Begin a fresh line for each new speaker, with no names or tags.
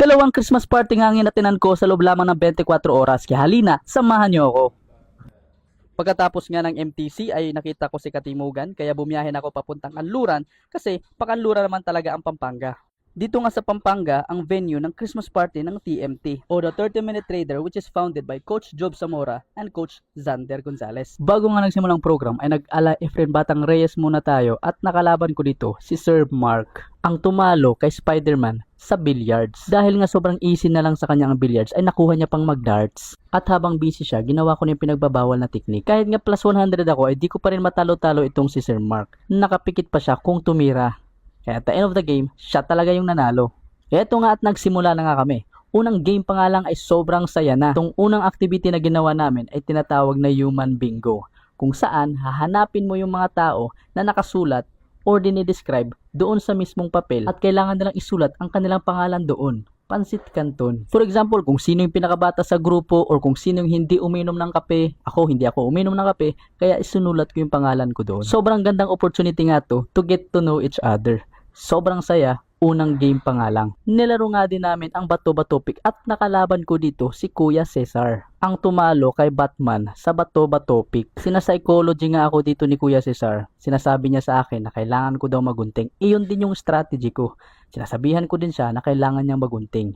Dalawang Christmas party nga ang inatinan ko sa loob lamang ng 24 oras. Kaya halina, samahan niyo ako. Pagkatapos nga ng MTC ay nakita ko si Katimugan kaya bumiyahin ako papuntang Kanluran kasi pa-Kanluran naman talaga ang Pampanga. Dito nga sa Pampanga ang venue ng Christmas party ng TMT o the 30-Minute Trader, which is founded by Coach Job Zamora and Coach Zander Gonzalez. Bago nga nagsimulang program ay nag-ala Efren Batang Reyes muna tayo at nakalaban ko dito si Sir Mark, ang tumalo kay Spider-Man sa billiards. Dahil nga sobrang easy na lang sa kanya ang billiards ay nakuha niya pang mag-darts. At habang busy siya, ginawa ko na yung pinagbabawal na technique. Kahit nga plus 100 ako ay di ko pa rin matalo-talo itong si Sir Mark. Nakapikit pa siya kung tumira. Kaya at the end of the game, siya talaga yung nanalo. Eto nga at nagsimula na nga kami. Unang game pa nga lang ay sobrang saya na. Itong unang activity na ginawa namin ay tinatawag na human bingo. Kung saan hahanapin mo yung mga tao na nakasulat or dinidescribe doon sa mismong papel at kailangan nilang isulat ang kanilang pangalan doon. Pansit Canton. For example, kung sino yung pinakabata sa grupo or kung sino yung hindi uminom ng kape. Hindi ako uminom ng kape, kaya isunulat ko yung pangalan ko doon. Sobrang gandang opportunity nga to get to know each other. Sobrang saya, unang game pa nga lang. Nilaro nga din namin ang bato-bato pick at nakalaban ko dito si Kuya Cesar. Ang tumalo kay Batman sa bato-bato pick. Sina-psychology nga ako dito ni Kuya Cesar. Sinasabi niya sa akin na kailangan ko daw magunting. Iyon din yung strategy ko. Sinasabihan ko din siya na kailangan niyang magunting.